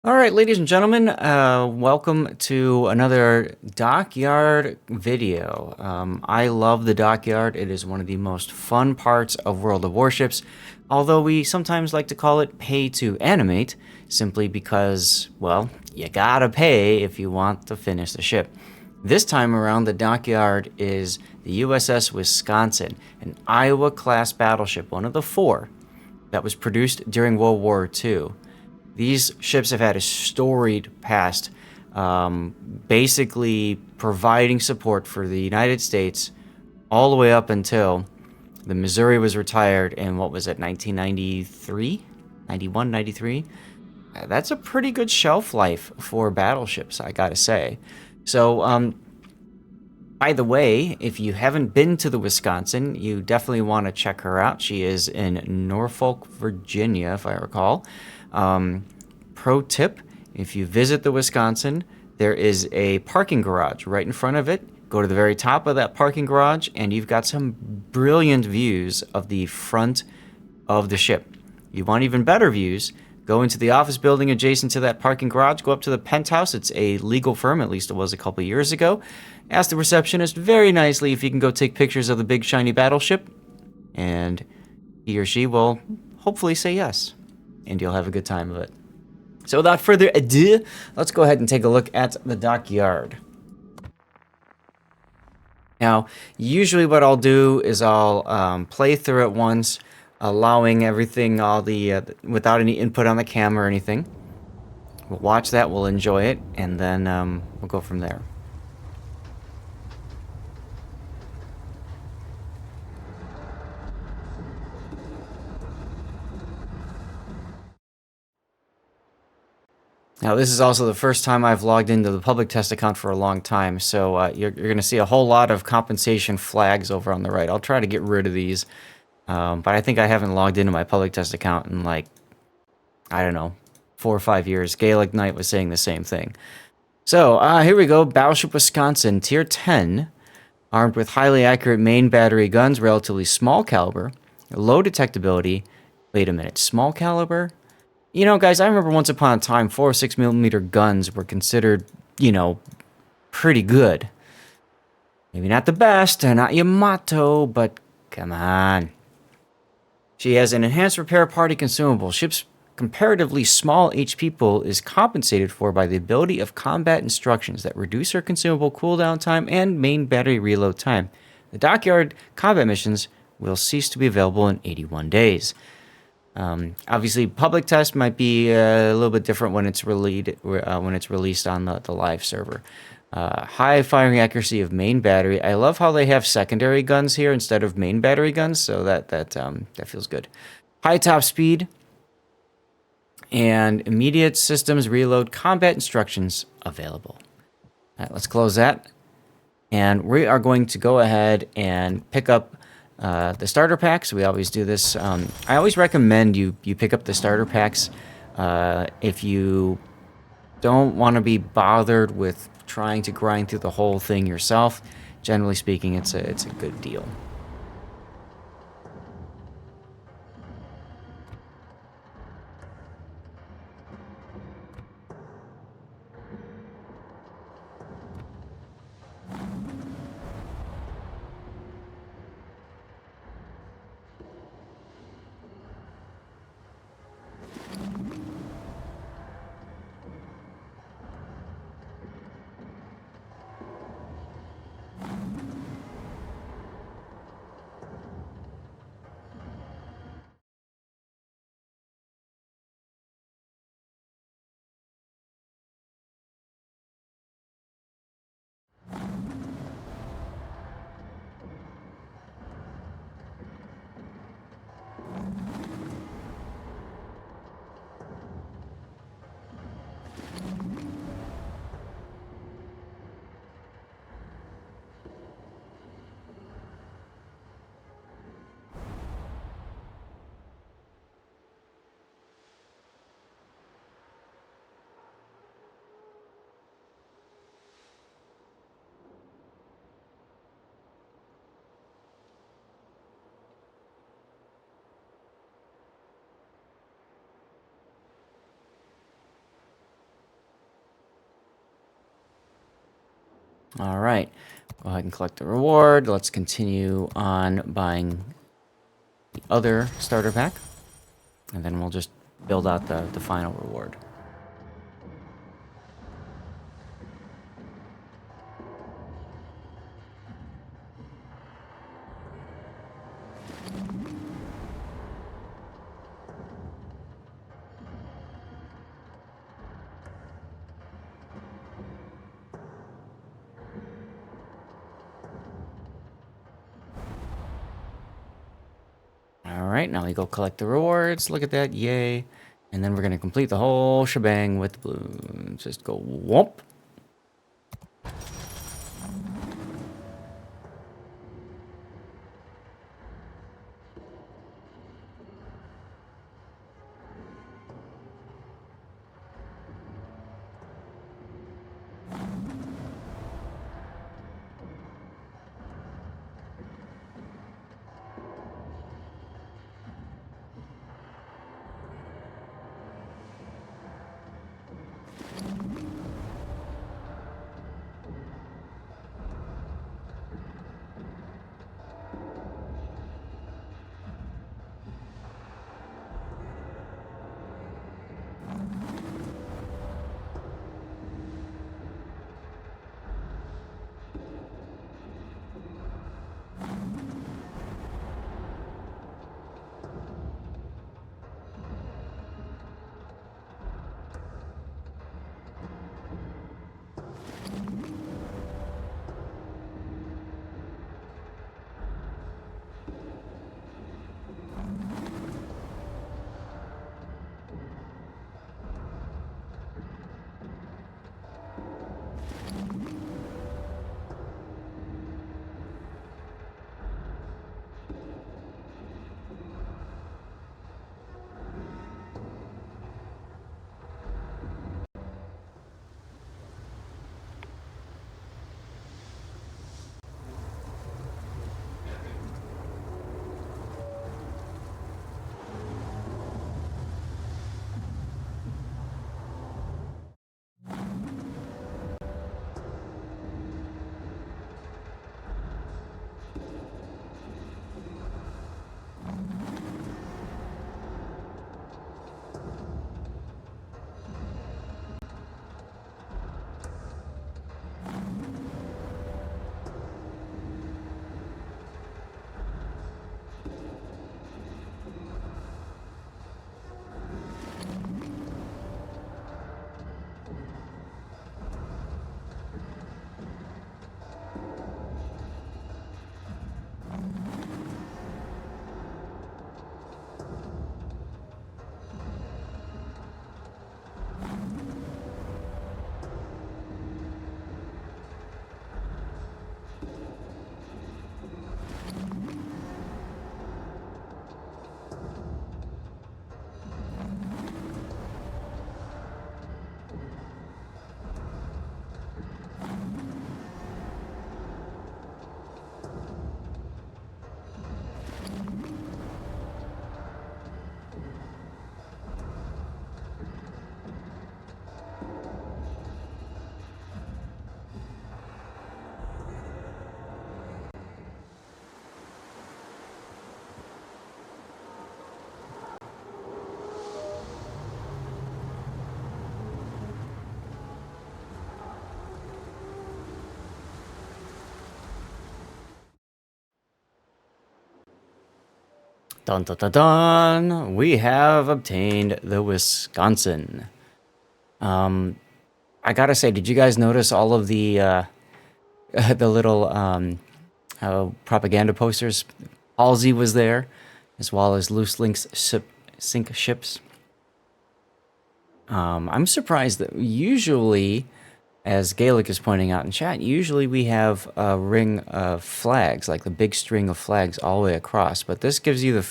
All right, ladies and gentlemen, welcome to another Dockyard video. I love the Dockyard. It is one of the most fun parts of World of Warships, although we sometimes like to call it pay to animate, simply because, well, you gotta pay if you want to finish the ship. This time around, the Dockyard is the USS Wisconsin, an Iowa-class battleship, one of the four that was produced during World War II. These ships have had a storied past, basically providing support for the United States all the way up until the Missouri was retired in, what was it, 1993? 91, 93? That's a pretty good shelf life for battleships, I gotta say. So, by the way, if you haven't been to the Wisconsin, you definitely want to check her out. She is in Norfolk, Virginia, if I recall. Pro tip, if you visit the Wisconsin, there is a parking garage right in front of it. Go to the very top of that parking garage, and you've got some brilliant views of the front of the ship. You want even better views, go into the office building adjacent to that parking garage, go up to the penthouse. It's a legal firm, at least it was a couple years ago. Ask the receptionist very nicely if you can go take pictures of the big shiny battleship, and he or she will hopefully say yes, and you'll have a good time of it. So without further ado, let's go ahead and take a look at the Dockyard. Now, usually what I'll do is I'll play through it once, allowing everything, all the without any input on the camera or anything. We'll watch that, we'll enjoy it, and then we'll go from there. Now, this is also the first time I've logged into the public test account for a long time, so you're going to see a whole lot of compensation flags over on the right. I'll try to get rid of these, but I think I haven't logged into my public test account in, like, I don't know, 4 or 5 years. Gaelic Knight was saying the same thing. So, here we go. Battleship Wisconsin, Tier 10, armed with highly accurate main battery guns, relatively small caliber, low detectability. Wait a minute, small caliber? You know, guys, I remember once upon a time, 4 or 6 millimeter guns were considered, you know, pretty good. Maybe not the best, not Yamato, but come on. She has an enhanced repair party consumable. Ship's comparatively small HP pool is compensated for by the ability of combat instructions that reduce her consumable cooldown time and main battery reload time. The Dockyard combat missions will cease to be available in 81 days. Obviously, public test might be a little bit different when it's released on the live server. High firing accuracy of main battery. I love how they have secondary guns here instead of main battery guns, so that feels good. High top speed and immediate systems reload combat instructions available. All right, let's close that, and we are going to go ahead and pick up the starter packs. We always do this. I always recommend you pick up the starter packs if you don't want to be bothered with trying to grind through the whole thing yourself. Generally speaking, it's a good deal. All right. Go ahead and collect the reward. Let's continue on buying the other starter pack. And then we'll just build out the final reward. All right, now we go collect the rewards. Look at that, yay. And then we're going to complete the whole shebang with the blue. Just go whoop. Dun dun dun dun! We have obtained the Wisconsin. I gotta say, did you guys notice all of the the little propaganda posters? Halsey was there, as well as loose links sink ships. I'm surprised that usually, as Gaelic is pointing out in chat, usually we have a ring of flags, like the big string of flags all the way across. But this gives you the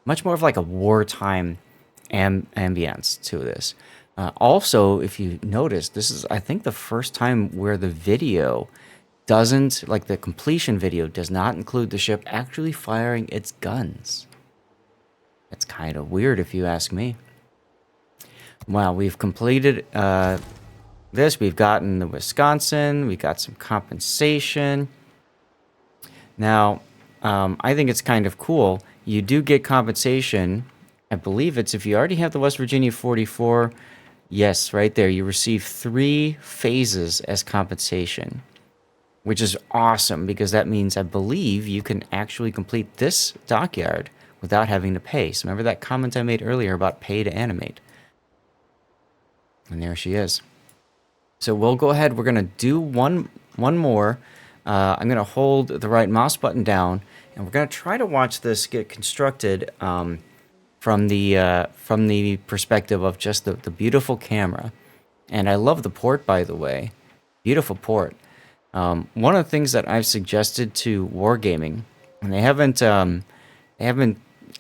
much more of like a wartime ambience to this. Also, if you notice, this is, I think, the first time where the video doesn't, like the completion video, does not include the ship actually firing its guns. It's kind of weird if you ask me. Well, we've completed this. We've gotten the Wisconsin. We got some compensation. Now, I think it's kind of cool. You do get compensation. I believe it's if you already have the West Virginia 44. Yes, right there. You receive 3 phases as compensation, which is awesome because that means I believe you can actually complete this dockyard without having to pay. So remember that comment I made earlier about pay to animate. And there she is. So we'll go ahead. We're going to do one more. I'm going to hold the right mouse button down, and we're going to try to watch this get constructed from the perspective of just the beautiful camera. And I love the port, by the way. Beautiful port. One of the things that I've suggested to Wargaming, and they haven't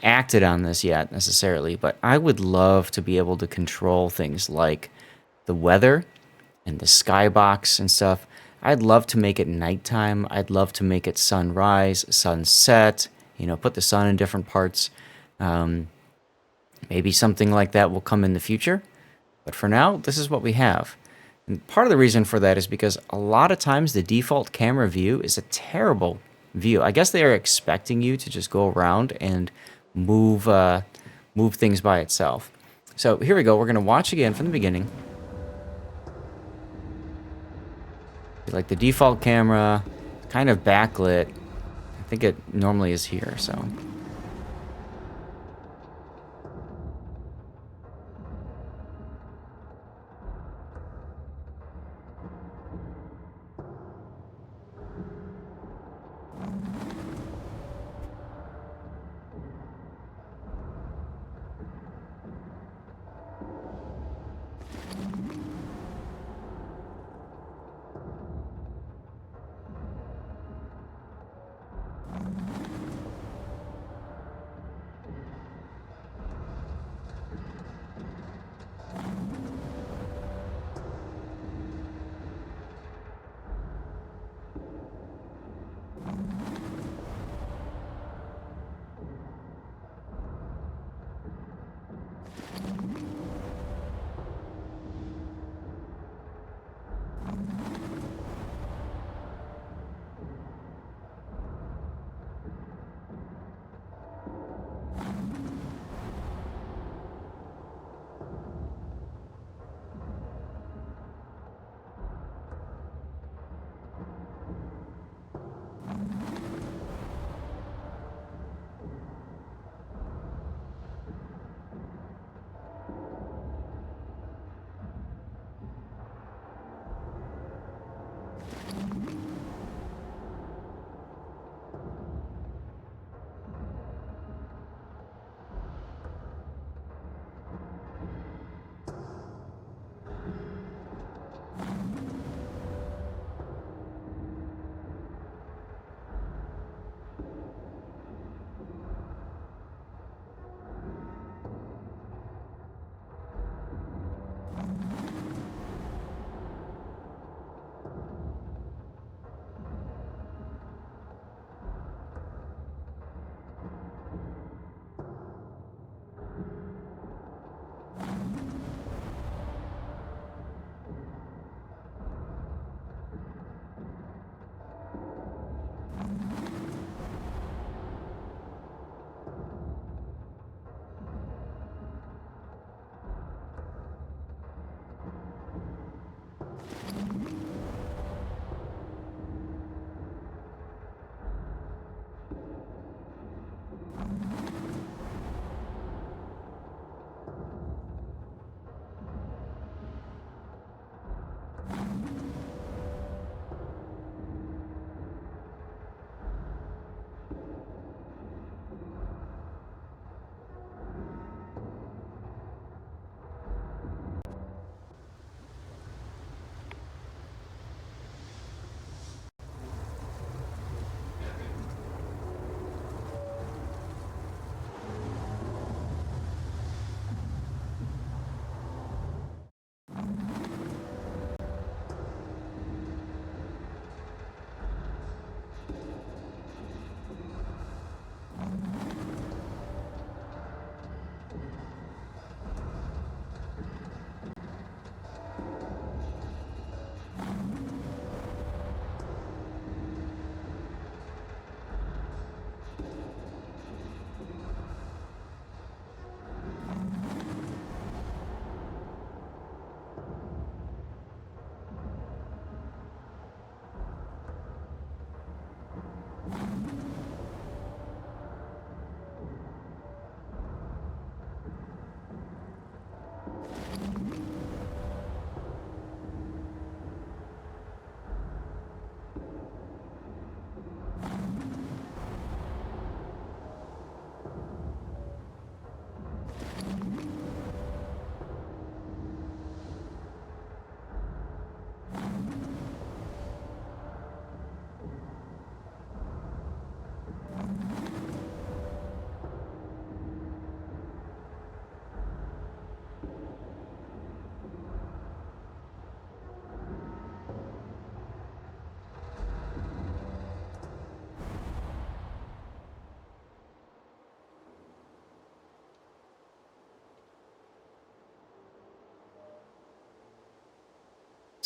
acted on this yet necessarily, but I would love to be able to control things like the weather and the skybox and stuff. I'd love to make it nighttime. I'd love to make it sunrise, sunset, put the sun in different parts. Maybe something like that will come in the future. But for now, this is what we have. And part of the reason for that is because a lot of times the default camera view is a terrible view. I guess they are expecting you to just go around and move things by itself. So here we go. We're going to watch again from the beginning. Like the default camera, kind of backlit. I think it normally is here, so.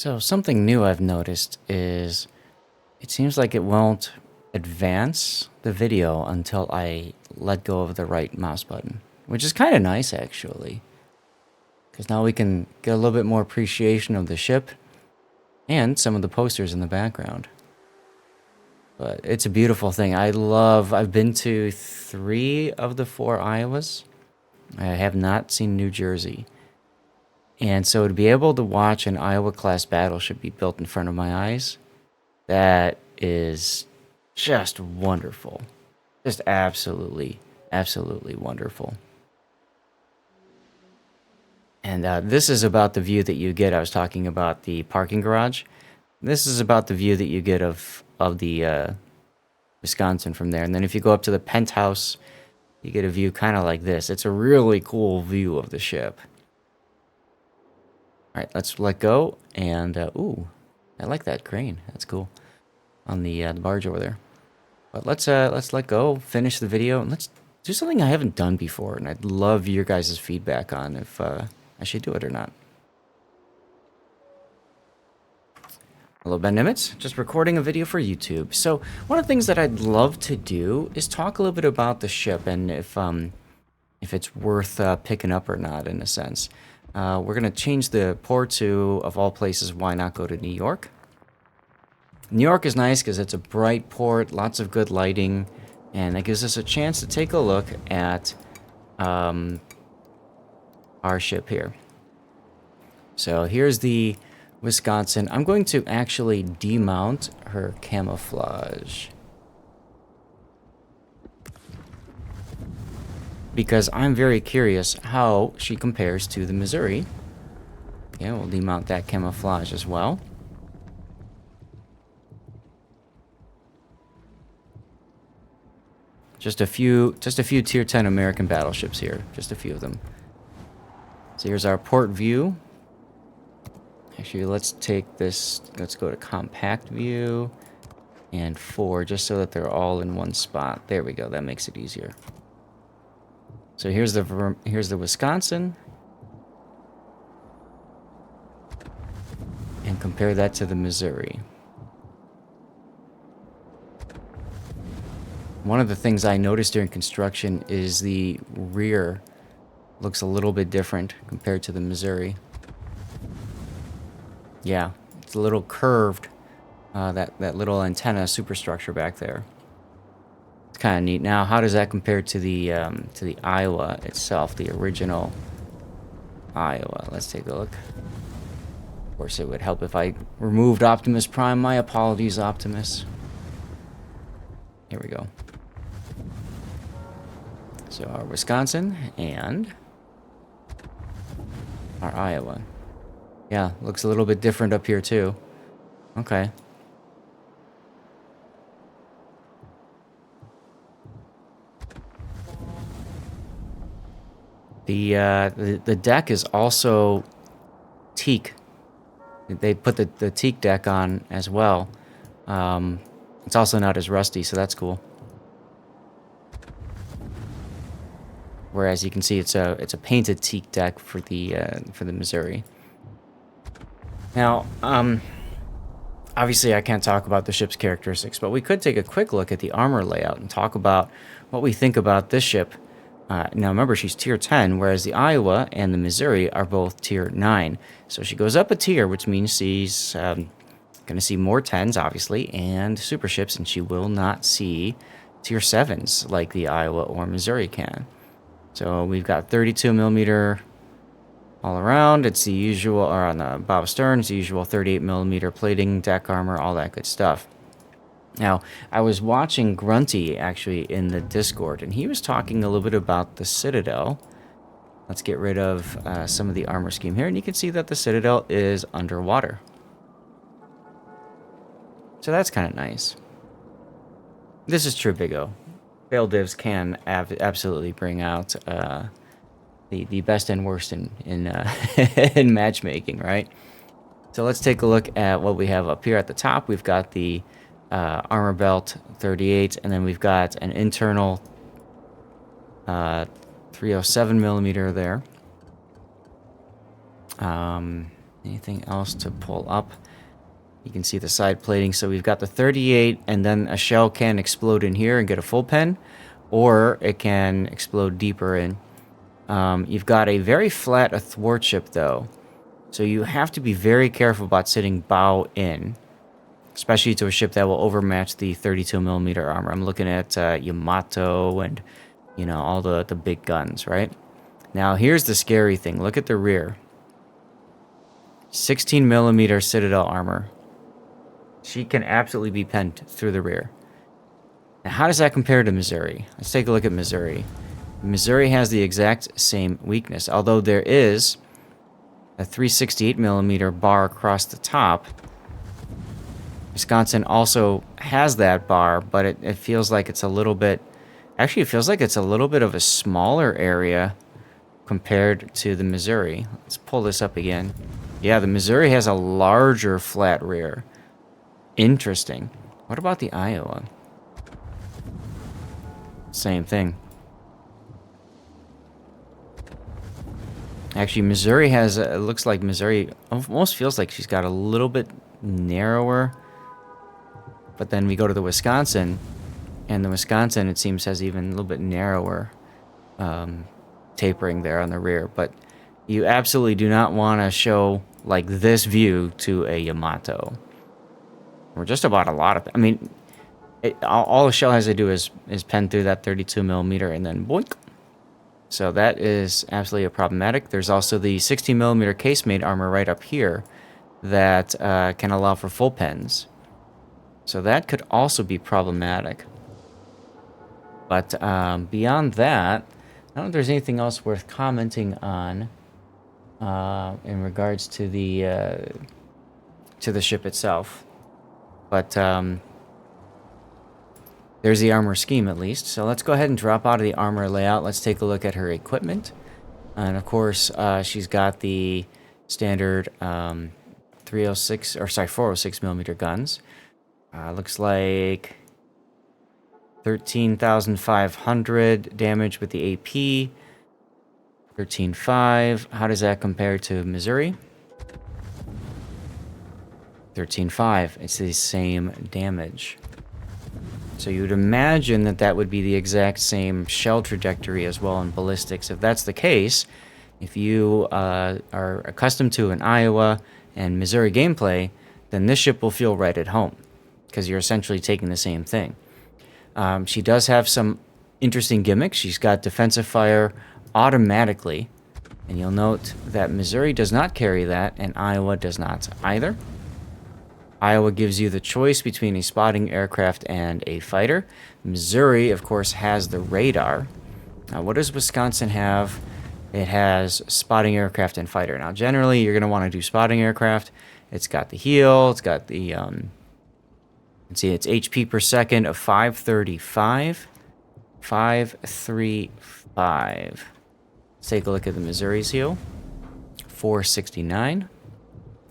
So something new I've noticed is it seems like it won't advance the video until I let go of the right mouse button, which is kind of nice actually, because now we can get a little bit more appreciation of the ship and some of the posters in the background. But it's a beautiful thing. I've been to 3 of the 4 Iowas. I have not seen New Jersey. And so to be able to watch an Iowa-class battleship be built in front of my eyes, that is just wonderful. Just absolutely, absolutely wonderful. And this is about the view that you get. I was talking about the parking garage. This is about the view that you get of the Wisconsin from there. And then if you go up to the penthouse, you get a view kind of like this. It's a really cool view of the ship. All right, let's let go. And, ooh, I like that crane. That's cool. On the barge over there. But let's let go, finish the video, and let's do something I haven't done before. And I'd love your guys' feedback on if I should do it or not. Hello, Ben Nimitz, just recording a video for YouTube. So one of the things that I'd love to do is talk a little bit about the ship and if it's worth picking up or not, in a sense. We're gonna change the port to, of all places, why not go to New York? New York is nice because it's a bright port, lots of good lighting, and that gives us a chance to take a look at our ship here. So here's the Wisconsin. I'm going to actually demount her camouflage, because I'm very curious how she compares to the Missouri. Yeah, we'll demount that camouflage as well. Just a few tier 10 American battleships here, just a few of them. So here's our port view. Actually, let's take this, let's go to compact view and 4, just so that they're all in one spot. There we go, that makes it easier. So here's the Wisconsin. And compare that to the Missouri. One of the things I noticed during construction is the rear looks a little bit different compared to the Missouri. Yeah, it's a little curved, that little antenna superstructure back there. It's kind of neat. Now, how does that compare to the Iowa itself, the original Iowa? Let's take a look. Of course, it would help if I removed Optimus Prime. My apologies, Optimus. Here we go. So our Wisconsin and our Iowa. Yeah, looks a little bit different up here too. Okay. The deck is also teak. They put the teak deck on as well. It's also not as rusty, so that's cool. Whereas you can see it's a painted teak deck for the Missouri. Now, obviously I can't talk about the ship's characteristics, but we could take a quick look at the armor layout and talk about what we think about this ship. Now remember, she's tier 10, whereas the Iowa and the Missouri are both tier 9. So she goes up a tier, which means she's going to see more 10s, obviously, and super ships, and she will not see tier 7s like the Iowa or Missouri can. So we've got 32 millimeter all around. It's the usual, or on the bow stern, it's the usual 38 millimeter plating, deck armor, all that good stuff. Now, I was watching Grunty actually in the Discord, and he was talking a little bit about the Citadel. Let's get rid of some of the armor scheme here, and you can see that the Citadel is underwater. So that's kind of nice. This is true Big O. Fail divs can absolutely bring out the best and worst in in matchmaking, right? So let's take a look at what we have up here at the top. We've got the armor belt 38, and then we've got an internal 307 millimeter there. Anything else to pull up? You can see the side plating. So we've got the 38, and then a shell can explode in here and get a full pen, or it can explode deeper in. You've got a very flat athwartship, though. So you have to be very careful about sitting bow in, especially to a ship that will overmatch the 32mm armor. I'm looking at Yamato and, you know, all the big guns, right? Now, here's the scary thing. Look at the rear. 16mm Citadel armor. She can absolutely be penned through the rear. Now, how does that compare to Missouri? Let's take a look at Missouri. Missouri has the exact same weakness, although there is a 368mm bar across the top. Wisconsin also has that bar, but it feels like it's a little bit... Actually, it feels like it's a little bit of a smaller area compared to the Missouri. Let's pull this up again. Yeah, the Missouri has a larger flat rear. Interesting. What about the Iowa? Same thing. Actually, Missouri has... it looks like Missouri almost feels like she's got a little bit narrower. But then we go to the Wisconsin, and the Wisconsin, it seems, has even a little bit narrower tapering there on the rear. But you absolutely do not want to show like this view to a Yamato. Or just about a lot of... I mean, all the shell has to do is pen through that 32mm and then boink. So that is absolutely problematic. There's also the 16mm casemate armor right up here that can allow for full pens. So that could also be problematic. But beyond that, I don't know if there's anything else worth commenting on in regards to the ship itself. But there's the armor scheme, at least. So let's go ahead and drop out of the armor layout. Let's take a look at her equipment. And of course, she's got the standard 406mm guns. Looks like 13,500 damage with the AP. 13.5. How does that compare to Missouri? 13.5. It's the same damage. So you would imagine that that would be the exact same shell trajectory as well in ballistics. If that's the case, if you are accustomed to an Iowa and Missouri gameplay, then this ship will feel right at home, because you're essentially taking the same thing. She does have some interesting gimmicks. She's got defensive fire automatically, and you'll note that Missouri does not carry that, and Iowa does not either. Iowa gives you the choice between a spotting aircraft and a fighter. Missouri, of course, has the radar. Now, what does Wisconsin have? It has spotting aircraft and fighter. Now, generally, you're going to want to do spotting aircraft. It's got the heel. It's got the... let's see, it's HP per second of 535. 535. Let's take a look at the Missouri's heel. 469.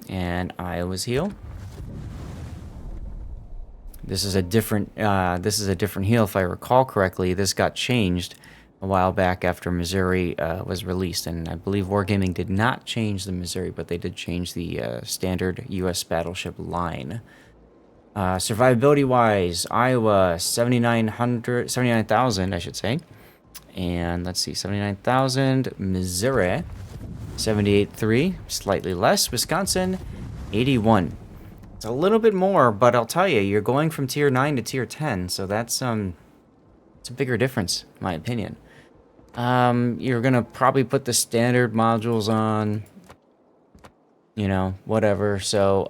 And Iowa's heel. This is a different heel, if I recall correctly. This got changed a while back after Missouri was released, and I believe Wargaming did not change the Missouri, but they did change the standard U.S. battleship line. Survivability-wise, Iowa 79,000, I should say, and let's see, 79,000. Missouri 78.3, slightly less. Wisconsin 81. It's a little bit more, but I'll tell you, you're going from tier 9 to tier 10, so that's it's a bigger difference, in my opinion. You're gonna probably put the standard modules on, you know, whatever. So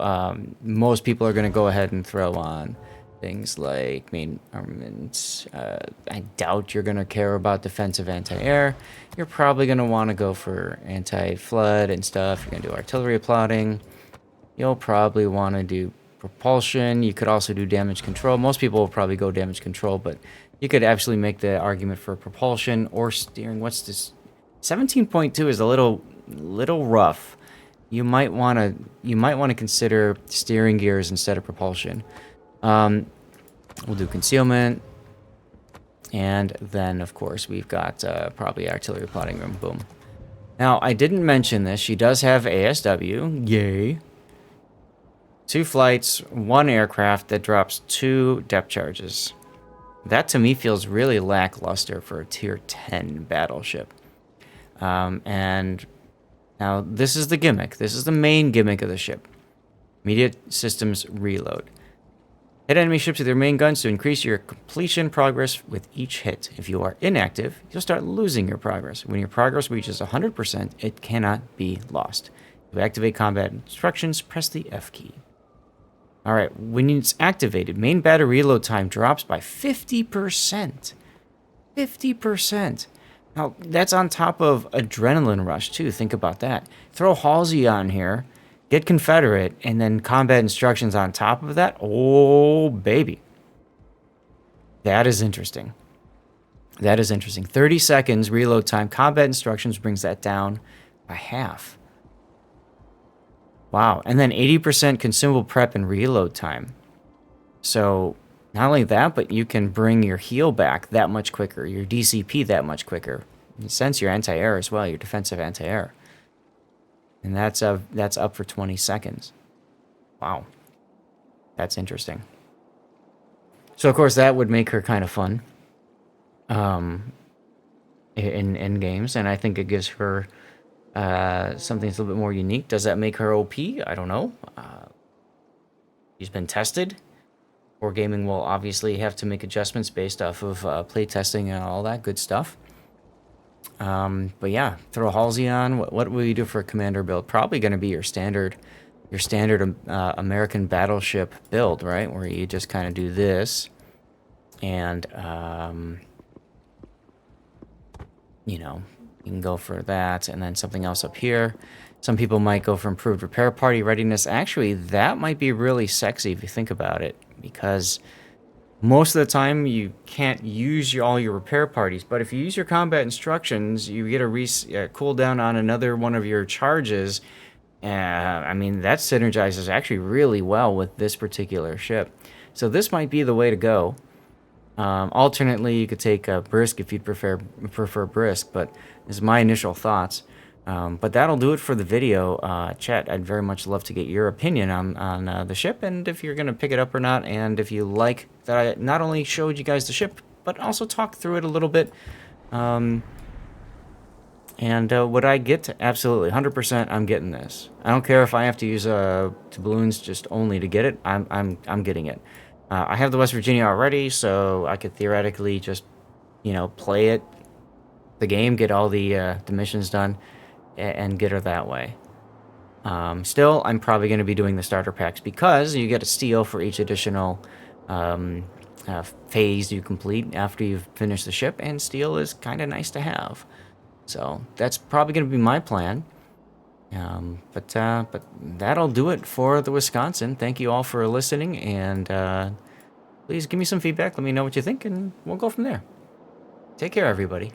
most people are gonna go ahead and throw on things like main armaments. I doubt you're gonna care about defensive anti-air. You're probably gonna want to go for anti-flood and stuff. You're gonna do artillery plotting. You'll probably want to do propulsion. You could also do damage control. Most people will probably go damage control, but you could actually make the argument for propulsion or steering. What's this? 17.2 is a little rough. You might want to consider steering gears instead of propulsion. We'll do concealment, and then of course we've got probably artillery plotting room. Boom. Now, I didn't mention this. She does have ASW. Yay. 2 flights, 1 aircraft that drops 2 depth charges. That to me feels really lackluster for a tier 10 battleship. And now this is the gimmick. This is the main gimmick of the ship. Immediate systems reload. Hit enemy ships with your main guns to increase your completion progress with each hit. If you are inactive, you'll start losing your progress. When your progress reaches 100%, it cannot be lost. To activate combat instructions, press the F key. Alright, when it's activated, main battery reload time drops by 50%. 50%. Now, that's on top of Adrenaline Rush, too. Think about that. Throw Halsey on here, get Confederate, and then combat instructions on top of that. Oh, baby. That is interesting. That is interesting. 30 seconds reload time. Combat instructions brings that down by half. Wow. And then 80% consumable prep and reload time. So not only that, but you can bring your heal back that much quicker, your DCP that much quicker. In a sense, your anti-air as well, your defensive anti-air. And that's up for 20 seconds. Wow. That's interesting. So, of course, that would make her kind of fun in games, and I think it gives her something that's a little bit more unique. Does that make her OP? I don't know. She's been tested. Wargaming will obviously have to make adjustments based off of playtesting and all that good stuff. But yeah, throw Halsey on. What will you do for a commander build? Probably going to be your standard American battleship build, right? Where you just kind of do this, and you know, you can go for that, and then something else up here. Some people might go for improved repair party readiness. Actually, that might be really sexy if you think about it, because most of the time you can't use all your repair parties, but if you use your combat instructions, you get a cooldown on another one of your charges. I mean, that synergizes actually really well with this particular ship. So this might be the way to go. Alternately, you could take Brisk if you'd prefer Brisk, but this is my initial thoughts. But that'll do it for the video. Chat, I'd very much love to get your opinion on the ship, and if you're going to pick it up or not, and if you like that I not only showed you guys the ship, but also talked through it a little bit. And would I get to? Absolutely, 100%. I'm getting this. I don't care if I have to use doubloons just only to get it. I'm getting it. I have the West Virginia already, so I could theoretically just, play the game, get all the missions done, and get her that way. Still, I'm probably going to be doing the starter packs because you get a steal for each additional phase you complete after you've finished the ship, and steal is kind of nice to have. So that's probably going to be my plan. But that'll do it for the Wisconsin. Thank you all for listening, and please give me some feedback. Let me know what you think, and we'll go from there. Take care, everybody.